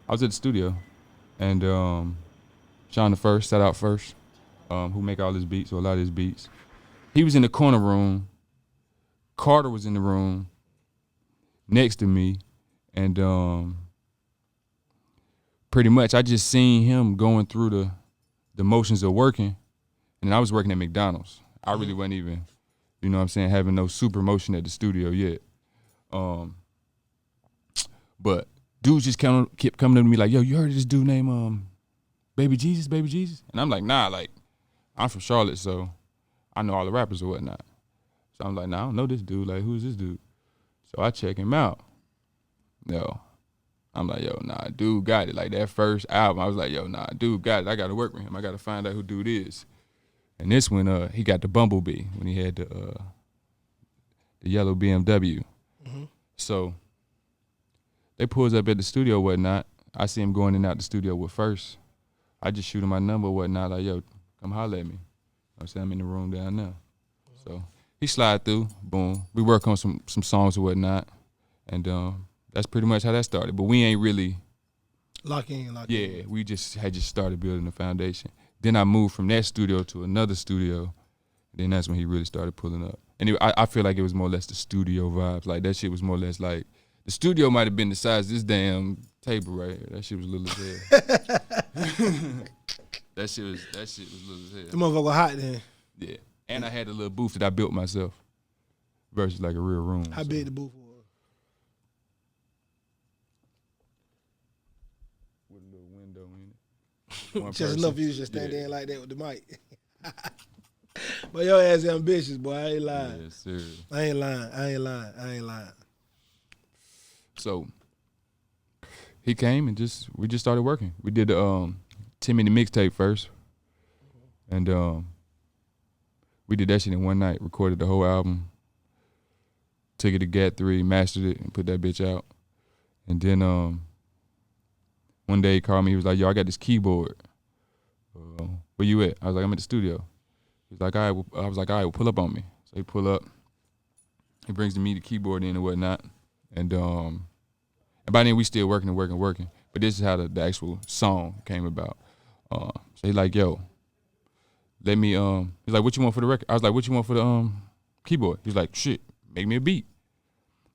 was at the studio, and Sean the First, shout out First, who make all his beats or a lot of his beats. He was in the corner room. Carter was in the room next to me, and pretty much I just seen him going through the motions of working, and I was working at McDonald's. I really wasn't even, you know what I'm saying, having no super motion at the studio yet. But dudes just kept coming to me like, yo, you heard of this dude named Baby Jesus? And I'm like, nah, like, I'm from Charlotte, so I know all the rappers or whatnot. So I'm like, nah, I don't know this dude. Like, who's this dude? So I check him out. Yo, I'm like, yo, nah, dude got it. Like, that first album, I was like, yo, nah, dude got it. I got to work with him. I got to find out who dude is. And this one, he got the Bumblebee when he had the yellow BMW. Mm-hmm. So they pulls up at the studio or whatnot. I see him going in and out the studio with First. I just shoot him my number or whatnot, like, yo, come holler at me. I'm saying I'm in the room down there. So he slide through, boom. We work on some songs or whatnot. And that's pretty much how that started. But we ain't really Lock in. Yeah, we had just started building the foundation. Then I moved from that studio to another studio. Then that's when he really started pulling up. And I feel like it was more or less the studio vibes. Like, that shit was more or less like, the studio might have been the size of this damn table right here. That shit was little as hell. that shit was little as The hell. motherfucker hot then. Yeah. And I had a little booth that I built myself versus like a real room. How big the booth was? With a little window in it. Just enough for you to just stand there like that with the mic. But your ass ambitious, boy. I ain't lying. Yes, sir. I ain't lying. So he came and we just started working. We did the 10-minute mixtape first. And we did that shit in one night, recorded the whole album, took it to GAT 3, mastered it, and put that bitch out. And then one day he called me, he was like, yo, I got this keyboard. Where you at? I was like, I'm at the studio. He's like, all right, I was like, all right, well, pull up on me. So he pull up. He brings the MIDI keyboard in and whatnot. And by then we still working. But this is how the actual song came about. So he's like, yo, let me, he's like, what you want for the record? I was like, what you want for the keyboard? He's like, shit, make me a beat.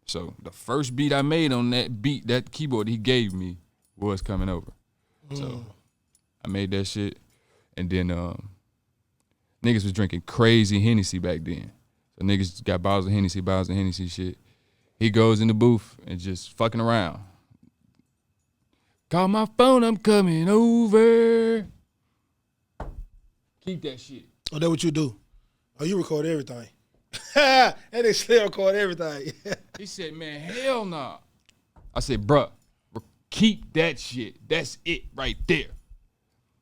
So the first beat I made on that beat, that keyboard he gave me was Coming Over. So I made that shit. And then niggas was drinking crazy Hennessy back then. So niggas got bottles of Hennessy shit. He goes in the booth and just fucking around. Call my phone, I'm coming over. Keep that shit. Oh, that what you do? Oh, you record everything. And they still record everything. He said, man, hell nah. I said, bruh, keep that shit. That's it right there.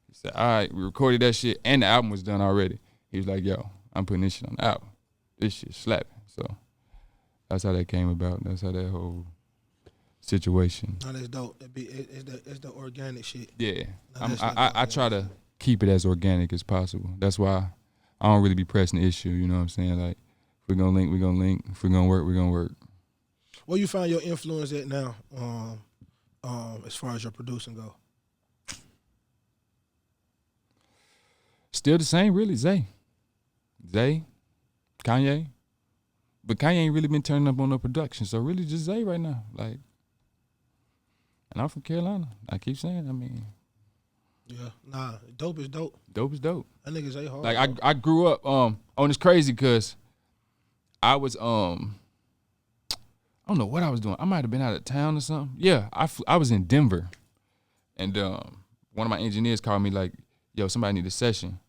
He said, all right, we recorded that shit and the album was done already. He was like, yo, I'm putting this shit on the album. This shit slapping. So that's how that came about. That's how that whole situation. No, that's dope. It's the organic shit. Yeah. No, I try to keep it as organic as possible. That's why I don't really be pressing the issue, you know what I'm saying? Like, if we're gonna link, we're gonna link. If we're gonna work, we're gonna work. Where you find your influence at now, as far as your producing go? Still the same, really, Zay, Kanye. But Kanye ain't really been turning up on no production, so really just Zay right now. Like, and I'm from Carolina. I keep saying, I mean. Yeah, nah, dope is dope. Dope is dope. That nigga Zay hard. Like I grew up on this crazy because I was I don't know what I was doing. I might have been out of town or something. Yeah, I was in Denver, and one of my engineers called me like, "Yo, somebody need a session."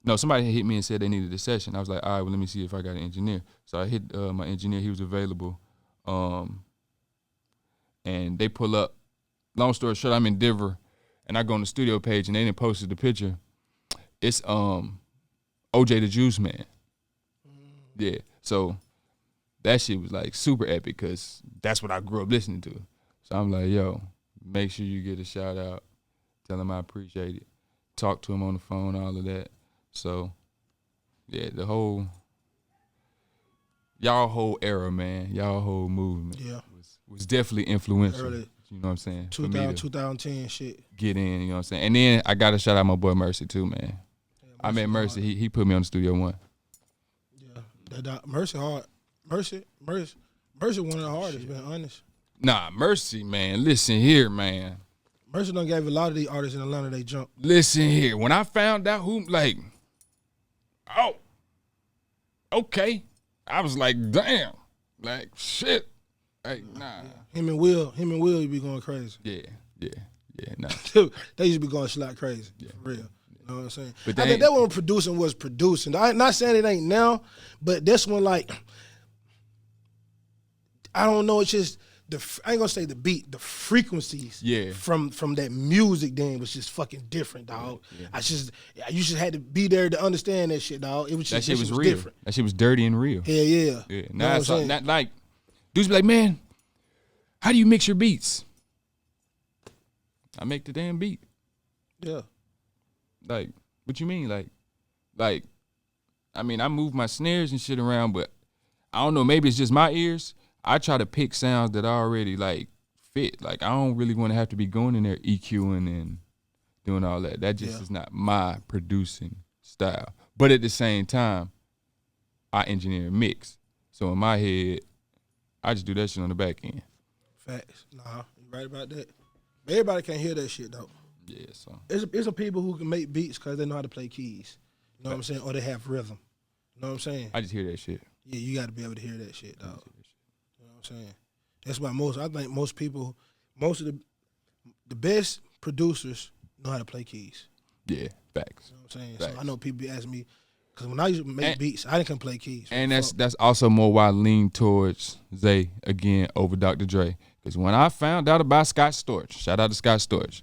No, somebody hit me and said they needed a session. I was like, "All right, well, let me see if I got an engineer." So I hit my engineer. He was available, and they pull up. Long story short, I'm in Denver, and I go on the studio page, and they didn't posted the picture. It's OJ the Juice Man. Yeah, so that shit was like super epic because that's what I grew up listening to. So I'm like, yo, make sure you get a shout out. Tell him I appreciate it. Talk to him on the phone, all of that. So, yeah, the whole, y'all whole era, man, y'all whole movement was definitely influential. Early, you know what I'm saying? 2010 shit. Get in, you know what I'm saying? And then I got to shout out my boy Mercy too, man. Yeah, I met Mercy. He put me on the Studio One. Yeah, Mercy hard. Mercy one of the hardest, being honest. Nah, Mercy, man. Listen here, man. Mercy done gave a lot of these artists in Atlanta they jump. Listen here. When I found out who, like, oh, okay. I was like, damn. Like, shit. Like, nah. Him and Will, you be going crazy. Yeah, nah. They used to be going slap crazy, for real. You know what I'm saying? But I think that when producing was producing. I'm not saying it ain't now, but this one, like, I don't know, it's just, I ain't gonna say the beat, the frequencies from that music then was just fucking different, dog. Yeah. You just had to be there to understand that shit, dog. It was just, that shit was real. Different. That shit was dirty and real. Yeah. Now it's not like, dudes be like, man, how do you mix your beats? I make the damn beat. Yeah. Like, what you mean? Like, I mean, I move my snares and shit around, but I don't know, maybe it's just my ears. I try to pick sounds that already, like, fit. Like, I don't really want to have to be going in there EQing and doing all that. That just is not my producing style. But at the same time, I engineer and mix. So in my head, I just do that shit on the back end. Facts. Nah, you right about that. Everybody can't hear that shit, though. Yeah, so. It's some people who can make beats because they know how to play keys. You know what I'm saying? Or they have rhythm. You know what I'm saying? I just hear that shit. Yeah, you got to be able to hear that shit, dog. You know what I'm saying? That's why I think most people, most of the best producers know how to play keys. Yeah, facts. You know what I'm saying? Facts. So I know people be asking me, because when I used to make beats, I didn't play keys. And that's also more why I lean towards Zay again over Dr. Dre. Because when I found out about Scott Storch, shout out to Scott Storch,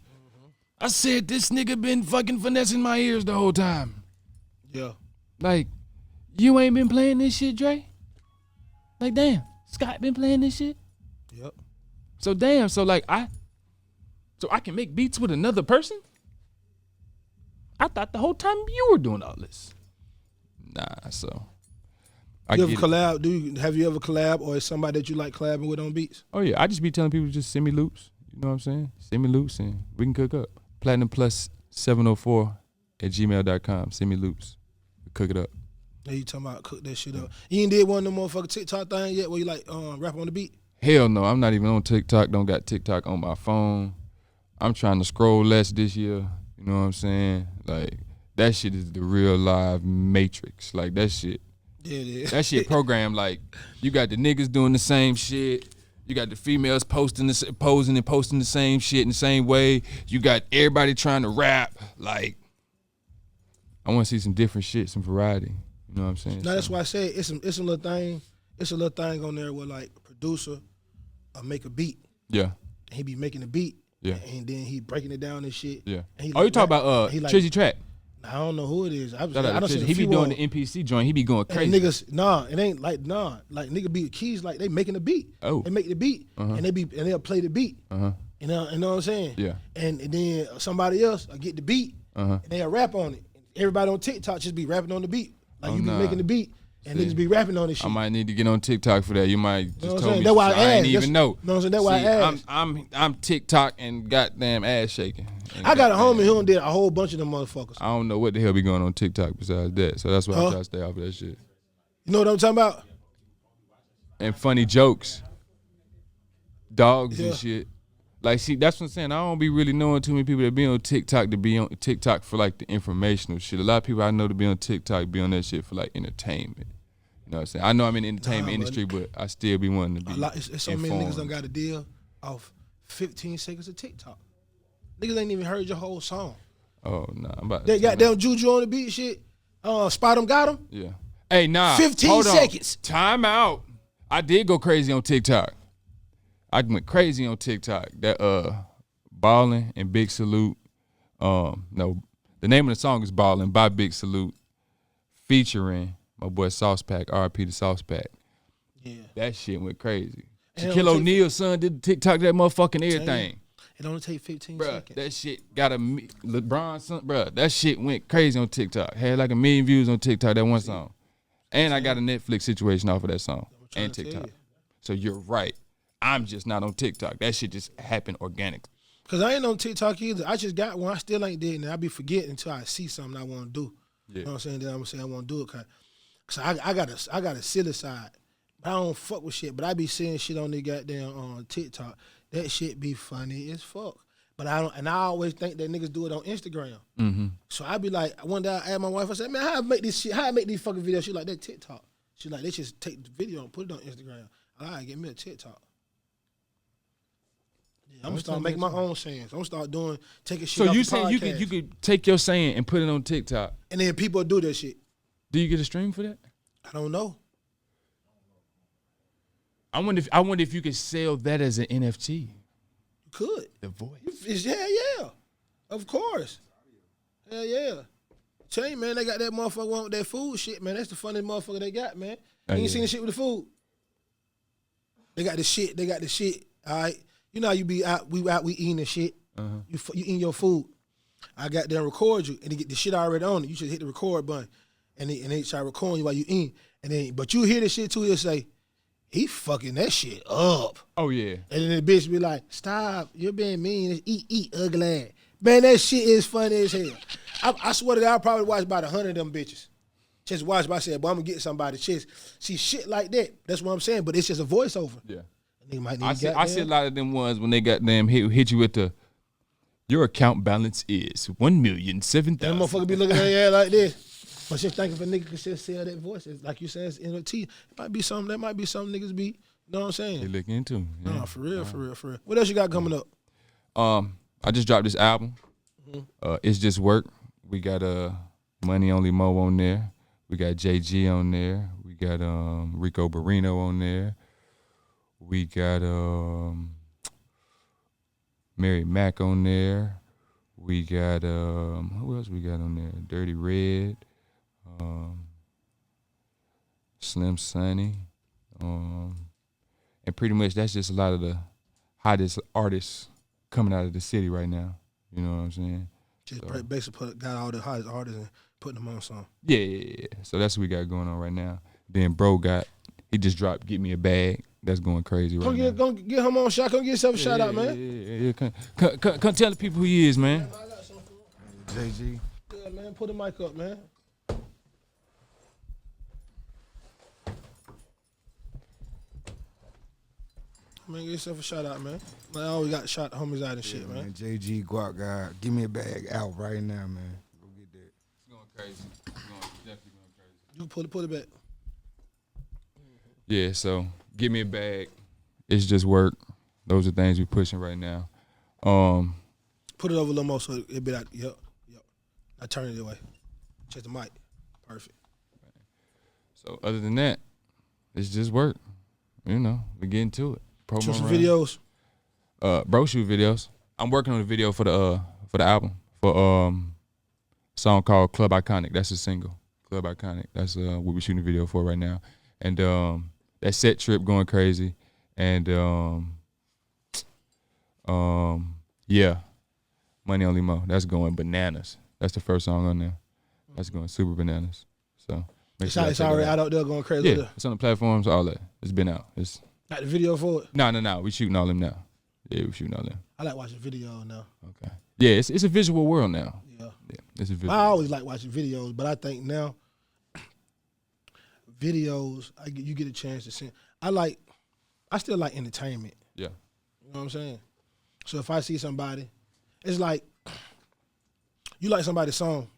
I said, this nigga been fucking finessing my ears the whole time. Yeah. Like, you ain't been playing this shit, Dre? Like, damn, Scott been playing this shit? Yep. So damn, so I can make beats with another person? I thought the whole time you were doing all this. Nah, so You ever collab? Have you ever collab or is somebody that you like collabing with on beats? Oh yeah, I just be telling people to just send me loops. You know what I'm saying? Send me loops and we can cook up. Platinum Plus 704@gmail.com. Send me loops. We cook it up. Yeah, you talking about cook that shit up. You ain't did one of them motherfucking TikTok thing yet where you like rap on the beat? Hell no, I'm not even on TikTok. Don't got TikTok on my phone. I'm trying to scroll less this year. You know what I'm saying? Like that shit is the real live matrix. Like that shit. Yeah, it is. That shit programmed. Like you got the niggas doing the same shit. You got the females posing and posting the same shit in the same way. You got everybody trying to rap. Like I want to see some different shit, some variety. You know what I'm saying? No, that's why I said it's a little thing. It's a little thing on there where like a producer make a beat. Yeah. And he be making the beat. Yeah. And then he breaking it down and shit. Yeah. And he Oh, you talking about Trizzy Track? I don't know who it is. I don't see he be doing the NPC joint. He be going crazy. And niggas, it ain't like like nigga beat keys like they making the beat. Oh. They make the beat and they'll play the beat. Uh-huh. You know what I'm saying? Yeah. And then somebody else will get the beat and they'll rap on it. Everybody on TikTok just be rapping on the beat. Like you be making the beat and niggas be rapping on this shit. I might need to get on TikTok for that. You might just told me. That's why I ain't even know. You know what I'm saying? That's why I asked. I'm TikTok and goddamn ass shaking. I got a homie who did a whole bunch of them motherfuckers. I don't know what the hell be going on TikTok besides that. So that's why I try to stay off of that shit. You know what I'm talking about? And funny jokes. Dogs and shit. Like, see, that's what I'm saying. I don't be really knowing too many people that be on TikTok to be on TikTok for, like, the informational shit. A lot of people I know to be on TikTok be on that shit for, like, entertainment. You know what I'm saying? I know I'm in the entertainment industry, but I still be wanting to be It's so many niggas done got a deal off 15 seconds of TikTok. Niggas ain't even heard your whole song. Oh, nah. I'm about to They got them Juju on the beat shit. Spot 'em got 'em. Yeah. Hey, nah. 15 seconds. Time out. I did go crazy on TikTok. I went crazy on TikTok. That Ballin' and Big Salute. No, the name of the song is Ballin' by Big Salute, featuring my boy Sauce Pack, RIP to Sauce Pack. Yeah. That shit went crazy. Shaquille O'Neal's son did TikTok that motherfucking everything. It only take 15 bruh, seconds. That shit got LeBron's son, bruh. That shit went crazy on TikTok. Had like 1 million views on TikTok, that one song. And I got a Netflix situation off of that song and TikTok. So you're right. I'm just not on TikTok. That shit just happened organically. Cause I ain't on TikTok either. I just got one. I still ain't did it. I be forgetting until I see something I want to do. Yeah. You know what I'm saying? Then I'm gonna say I want to do it. Cause I got a silly side. I don't fuck with shit, but I be seeing shit on the goddamn on TikTok. That shit be funny as fuck. But I always think that niggas do it on Instagram. Mm-hmm. So I be like, one day I asked my wife, I said, man, how I make this shit? How I make these fucking videos? She like, that TikTok. She like, they just take the video and put it on Instagram. All right, get me a TikTok. I'm gonna start making my own sayings. I'm gonna start taking shit. So you saying you could take your saying and put it on TikTok, and then people do that shit. Do you get a stream for that? I don't know. I wonder if you could sell that as an NFT. You could. The voice. Yeah. Of course. Hell yeah. Tell you, man, they got that motherfucker with that food shit, man. That's the funniest motherfucker they got, man. You ain't seen the shit with the food. They got the shit. All right. You know how you be out, we eating the shit. Uh-huh. You eating your food. I got there and record you, and they get the shit already on it. You should hit the record button, and they try recording you while you eating. And then, but you hear the shit too, you'll say, he fucking that shit up. Oh, yeah. And then the bitch be like, stop, you're being mean. Eat, ugly ass. Man, that shit is funny as hell. I swear to God, I probably watched about 100 of them bitches. Just watch, I said, boy, I'm going to get somebody. Just see shit like that. That's what I'm saying, but it's just a voiceover. Yeah. I see a lot of them ones when they got them hit you with the, your account balance is 1,007,000. That motherfucker be looking at your ass like this. But just thinking if a nigga could just sell that voice, like you said, it's NFT. It might be something. That might be something niggas be. You know what I'm saying? They looking into. Yeah. No, for real. What else you got coming up? I just dropped this album. Mm-hmm. It's Just Work. We got Money Only Mo on there. We got JG on there. We got Rico Barrino on there. We got Mary Mack on there. We got who else we got on there? Dirty Red, Slim Sunny, and pretty much that's just a lot of the hottest artists coming out of the city right now. You know what I'm saying? Just basically got all the hottest artists and putting them on song. Yeah. So that's what we got going on right now. Then he just dropped Get Me a Bag. That's going crazy right now. Come get him on shot. Come get yourself a shout out, man. Yeah. Come tell the people who he is, man. JG. Yeah, man. Put the mic up, man. Man, get yourself a shout out, man. I always got shot homies out and shit, man. JG Guap God. Give me a bag out right now, man. Go get that. It's going crazy. Definitely going crazy. You put it back. Yeah, so Get Me a Bag. It's just work. Those are things we're pushing right now. Put it over a little more so it be like, yep. I turn it away. Check the mic. Perfect. So other than that, it's just work. You know, we get into it. Promo Shoot some around. videos. Bro, shoot videos. I'm working on a video for the album for a song called Club Iconic. That's a single. Club Iconic. That's what we're shooting a video for right now. And that set trip going crazy. And yeah, Money Only Mo. That's going bananas. That's the first song on there. That's going super bananas. So It's already out there going crazy. yeah, it's on the platforms, all that. It's been out. It's Got the video for it. no. We shooting all them now. Yeah, we shooting all them. I like watching video now. Okay. Yeah, it's a visual world now. Yeah. Yeah, it's a visual. I always like watching videos, but I think now videos, you get a chance to see. I still like entertainment. Yeah. You know what I'm saying? So if I see somebody, it's like you like somebody's song,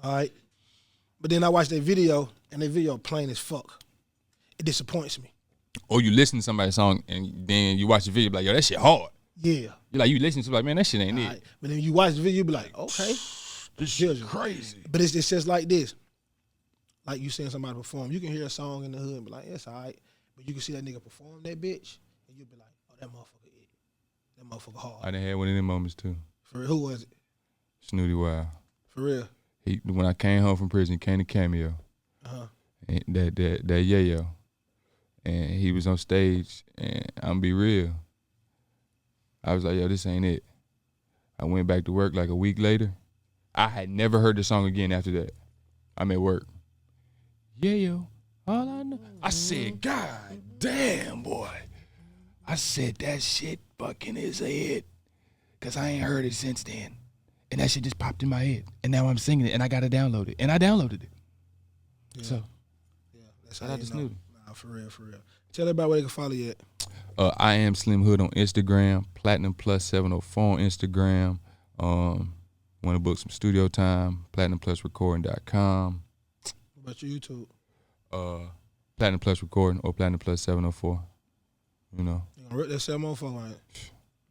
all right? But then I watch their video and their video plain as fuck. It disappoints me. Or you listen to somebody's song and then you watch the video, be like, yo, that shit hard. Yeah. You listen to it, like, man, that shit ain't All it. right. But then you watch the video, you be like, okay. This shit's crazy. But it's just like this. Like you seeing somebody perform. You can hear a song in the hood and be like, it's all right. But you can see that nigga perform that bitch and you'll be like, oh, that motherfucker it. That motherfucker hard. I done had one of them moments too. For real, who was it? Snooty Wild. For real. When I came home from prison, he came to Cameo. Uh-huh. And that yayo. And he was on stage, and I'm be real. I was like, yo, this ain't it. I went back to work like a week later. I had never heard the song again after that. I'm at work. Yayo, all I know. I said, God damn, boy. I said, that shit fucking is a hit. Because I ain't heard it since then. And that shit just popped in my head. And now I'm singing it, and I got to download it. And I downloaded it. Yeah. So, Yeah. That's shout how out you to know. Snooty. Nah, for real. Tell everybody where they can follow you at. I am Slim Hood on Instagram, Platinum Plus 704 on Instagram. Want to book some studio time, PlatinumPlusRecording.com. What about your YouTube? Platinum Plus Recording or Platinum Plus 704. You know. You gonna rip that 704 on it?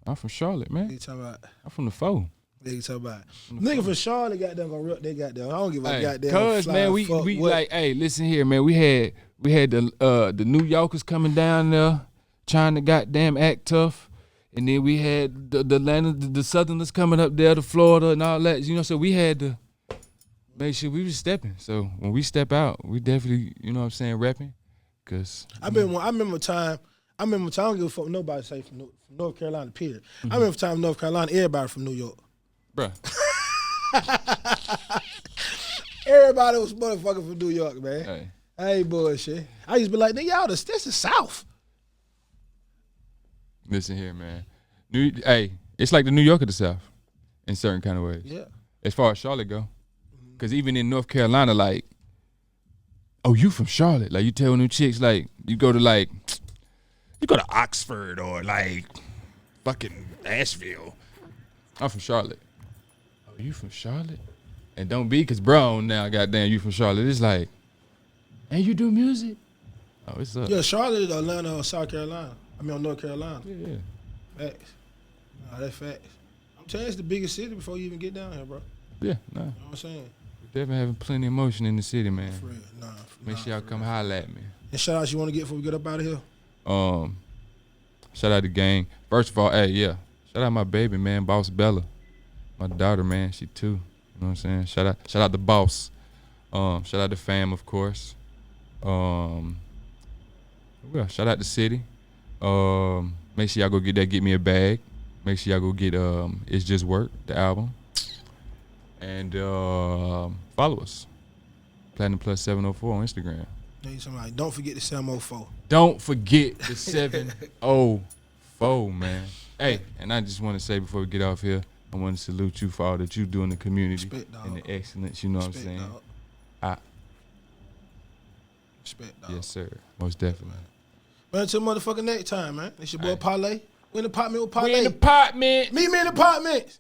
I'm from Charlotte, man. They talking about. I'm from the 4. They talking about. Nigga from Charlotte goddamn gonna rip they goddamn. I don't give a goddamn. Cause fly man, we fuck what. like, hey, listen here, man. We had the New Yorkers coming down there trying to goddamn act tough, and then we had the Atlanta, the Southerners coming up there, to Florida and all that. You know, so we had to make sure we was stepping. So when we step out, we definitely, you know what I'm saying, repping. Cause I remember a time. I don't give a fuck what nobody say from North Carolina. Period. I remember a time in North Carolina, everybody from New York. bruh. Everybody was motherfucking from New York, man. Hey. I ain't bullshit. I used to be like, nigga, y'all this is South. Listen here, man. It's like the New York of the South in certain kind of ways. Yeah. As far as Charlotte go. Because even in North Carolina, like, oh, you from Charlotte. Like, you tell new chicks, like, you go to Oxford or, like, fucking Asheville. I'm from Charlotte. Oh, you from Charlotte? And don't be, because bro, now, goddamn, you from Charlotte. It's like, and you do music? Oh, it's up. Yeah, Charlotte, Atlanta, or South Carolina. North Carolina. Yeah. Facts. Nah, that's facts. I'm telling you, it's the biggest city before you even get down here, bro. You Yeah, know what I'm saying? Definitely having plenty of emotion in the city, man. For real. Make sure y'all come holler at me. And shout outs you want to get before we get up out of here? Shout out the gang. First of all, shout out my baby, man, Boss Bella. My daughter, man, she 2. You know what I'm saying? Shout out the boss. Shout out the fam, of course. Shout out the city. Make sure y'all go get that Get Me a Bag. Make sure y'all go get It's Just Work, the album. And follow us. Platinum Plus 704 on Instagram. Somebody, don't forget the 704. Don't forget the 704, man. Hey, and I just want to say before we get off here, I want to salute you for all that you do in the community. Respect, dog. And the excellence, you know what I'm saying? Dog. Respect, dog. Yes, sir. Most definitely. Man, until motherfucking next time, man. It's your boy Parlay. We in the apartment with Parlay. We in the apartment. Meet me in the apartments.